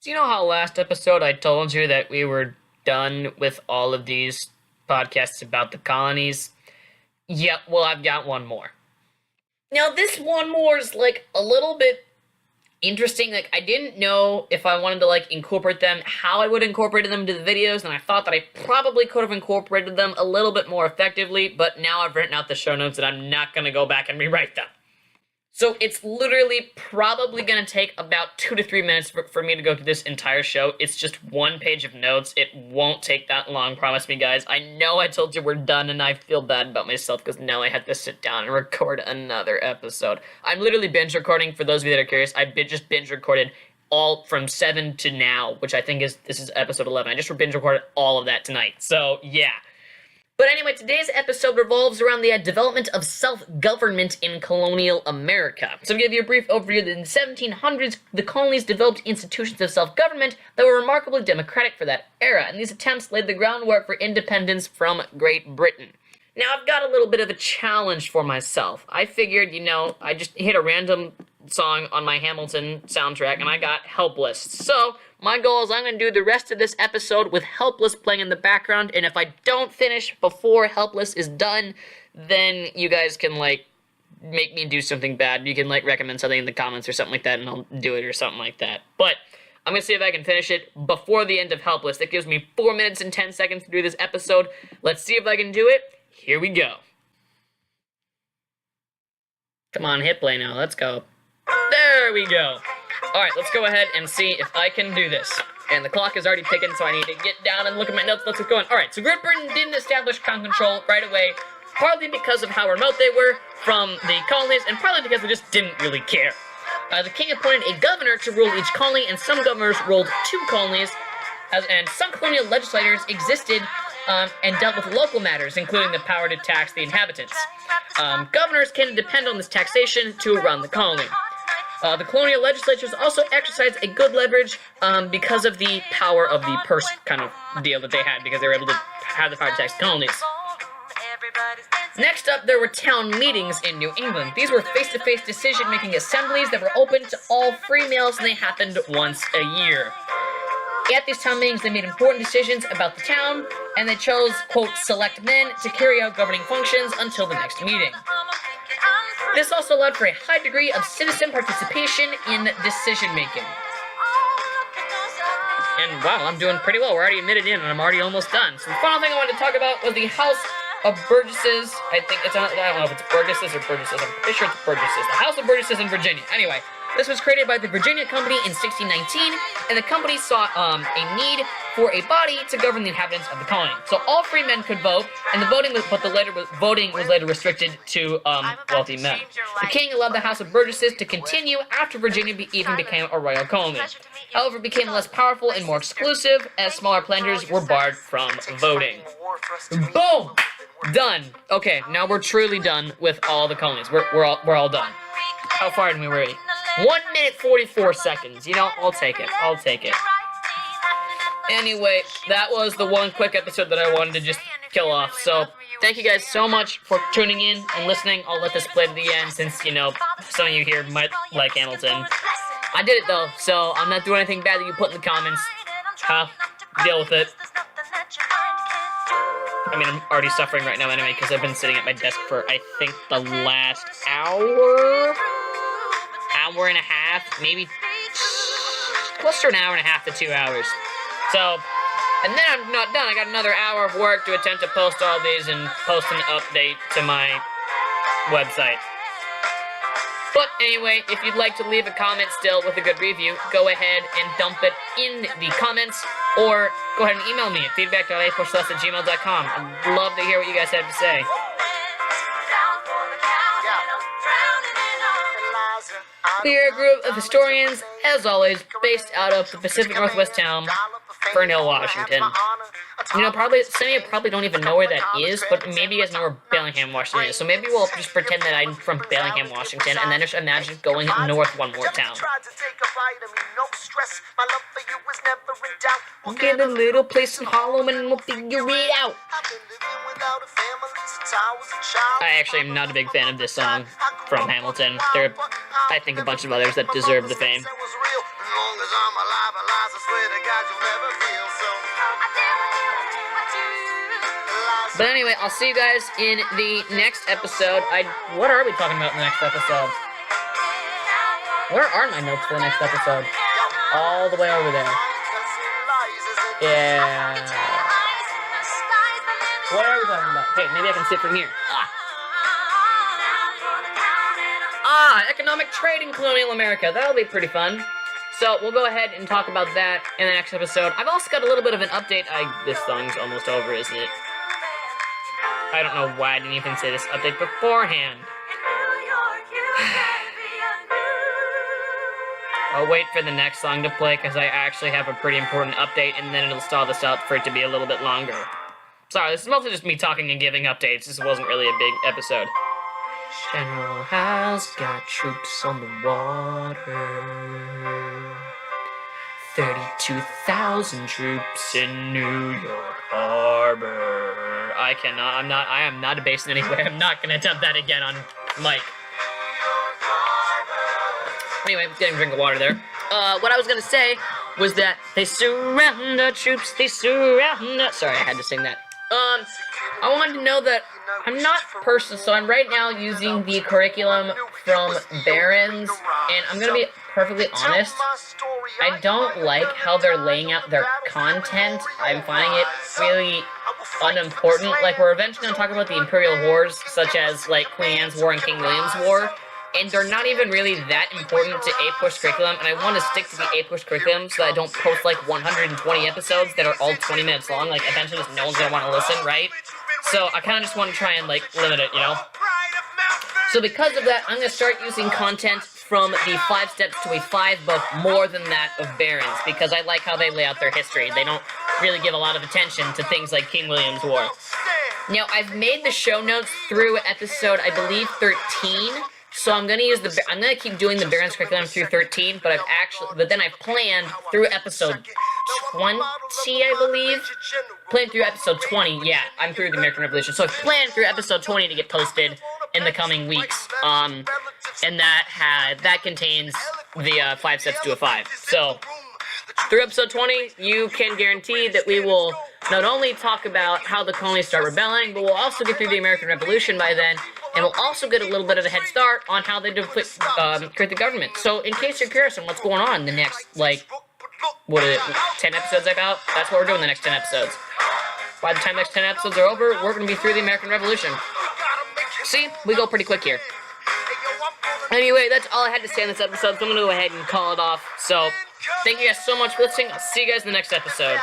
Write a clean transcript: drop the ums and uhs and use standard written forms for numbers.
So you know how last episode I told you that we were done with all of these podcasts about the colonies? Yep, well, I've got one more. Now, this one more is, like, a little bit interesting. Like, I didn't know if I wanted to, like, incorporate them, how I would incorporate them into the videos, and I thought that I probably could have incorporated them a little bit more effectively, but now I've written out the show notes and I'm not gonna go back and rewrite them. So it's literally probably going to take about 2 to 3 minutes for me to go through this entire show. It's just one page of notes. It won't take that long, promise me, guys. I know I told you we're done, and I feel bad about myself because now I have to sit down and record another episode. I'm literally binge recording, for those of you that are curious. I just binge recorded all from 7 to now, which I think this is episode 11. I just binge recorded all of that tonight. So, yeah. But anyway, today's episode revolves around the development of self-government in colonial America. So to give you a brief overview, in the 1700s, the colonies developed institutions of self-government that were remarkably democratic for that era, and these attempts laid the groundwork for independence from Great Britain. Now, I've got a little bit of a challenge for myself. I figured, I just hit a random song on my Hamilton soundtrack, and I got Helpless. So, my goal is I'm going to do the rest of this episode with Helpless playing in the background, and if I don't finish before Helpless is done, then you guys can, make me do something bad. You can, recommend something in the comments or something like that, and I'll do it or something like that. But I'm going to see if I can finish it before the end of Helpless. That gives me 4 minutes and 10 seconds to do this episode. Let's see if I can do it. Here we go. Come on, hit play now. Let's go. There we go. Alright, let's go ahead and see if I can do this. And the clock is already ticking, so I need to get down and look at my notes. Let's get going. Alright, so Great Britain didn't establish crown control right away, partly because of how remote they were from the colonies, and partly because they just didn't really care. The king appointed a governor to rule each colony, and some governors ruled 2 colonies, and some colonial legislators existed and dealt with local matters, including the power to tax the inhabitants. Governors can depend on this taxation to run the colony. The colonial legislatures also exercised a good leverage because of the power of the purse kind of deal that they had, because they were able to have the power to tax the colonies. Next up, there were town meetings in New England. These were face-to-face decision-making assemblies that were open to all free males, and they happened once a year. At these town meetings, they made important decisions about the town, and they chose, quote, select men to carry out governing functions until the next meeting. This also allowed for a high degree of citizen participation in decision-making. And wow, I'm doing pretty well. We're already a minute in, and I'm already almost done. So the final thing I wanted to talk about was the House of Burgesses. I don't know if it's Burgesses or Burgesses. I'm pretty sure it's Burgesses. The House of Burgesses in Virginia. Anyway. This was created by the Virginia Company in 1619, and the company saw a need for a body to govern the inhabitants of the colony. So all free men could vote, and voting was later restricted to wealthy men. The king allowed the House of Burgesses to continue after Virginia even became a royal colony. However, it became less powerful and more exclusive, as smaller planters were barred from voting. Boom! Done. Okay, now we're truly done with all the colonies. We're all done. How far did we ready? 1 minute 44 seconds. I'll take it. I'll take it. Anyway, that was the one quick episode that I wanted to just kill off. So, thank you guys so much for tuning in and listening. I'll let this play to the end since, some of you here might like Hamilton. I did it though, so I'm not doing anything bad that you put in the comments. Deal with it. I mean, I'm already suffering right now anyway, because I've been sitting at my desk for, I think, the last hour and a half, maybe close to an hour and a half to 2 hours. So, and then I'm not done. I got another hour of work to attempt to post all these and post an update to my website. But anyway, if you'd like to leave a comment still with a good review, go ahead and dump it in the comments, or go ahead and email me at feedback.apushless@gmail.com. I'd love to hear what you guys have to say. We are a group of historians, as always, based out of the Pacific Northwest town, Colonial, Washington. Probably some of you probably don't even know where that is, but maybe you guys know where Bellingham, Washington is. So maybe we'll just pretend that I'm from Bellingham, Washington, and then just imagine going north one more town. We'll get a little place in Harlem and we'll figure it out. I actually am not a big fan of this song from Hamilton. There are, I think, a bunch of others that deserve the fame. long as I'm alive, I swear to God you'll never feel so. But anyway, I'll see you guys in the next episode. What are we talking about in the next episode? Where are my notes for the next episode? All the way over there. Yeah. What are we talking about? Hey, maybe I can see it from here. Economic trade in colonial America. That'll be pretty fun. So we'll go ahead and talk about that in the next episode. I've also got a little bit of an update. This song's almost over, isn't it? I don't know why I didn't even say this update beforehand. I'll wait for the next song to play because I actually have a pretty important update, and then it'll stall this out for it to be a little bit longer. Sorry, this is mostly just me talking and giving updates. This wasn't really a big episode. General has got troops on the water. 32,000 troops in New York Harbor. I am not a base in any way. I'm not gonna attempt that again on Mike. Anyway, getting a drink of water there. What I was gonna say was that they surround the troops, they surround the... Sorry, I had to sing that. I wanted to know that I'm not so I'm right now using the curriculum from Barron's, and I'm gonna be perfectly honest, I don't like how they're laying out their content. I'm finding it really unimportant. Like, we're eventually gonna talk about the Imperial Wars, such as, like, Queen Anne's War and King William's War, and they're not even really that important to APUSH curriculum, and I want to stick to the APUSH curriculum so that I don't post, like, 120 episodes that are all 20 minutes long. Like, eventually just no one's gonna want to listen, right? So I kind of just want to try and, like, limit it, you know? So because of that, I'm going to start using content from the 5 Steps to a 5 book more than that of Barron's, because I like how they lay out their history. They don't really give a lot of attention to things like King William's War. Now, I've made the show notes through episode, I believe, 13, so I'm going to keep doing the Barron's curriculum through 13, but then I've planned through episode 20, I believe. Planned through episode 20, yeah, I'm through the American Revolution. So I've planned through episode 20 to get posted in the coming weeks. And that contains the 5 Steps to a 5. So, through episode 20, you can guarantee that we will not only talk about how the colonies start rebelling, but we'll also get through the American Revolution by then, and we'll also get a little bit of a head start on how they create the government. So, in case you're curious on what's going on in the next, 10 episodes about, that's what we're doing the next 10 episodes. By the time the next 10 episodes are over, we're going to be through the American Revolution. See? We go pretty quick here. Anyway, that's all I had to say in this episode, so I'm going to go ahead and call it off. So, thank you guys so much for listening. I'll see you guys in the next episode.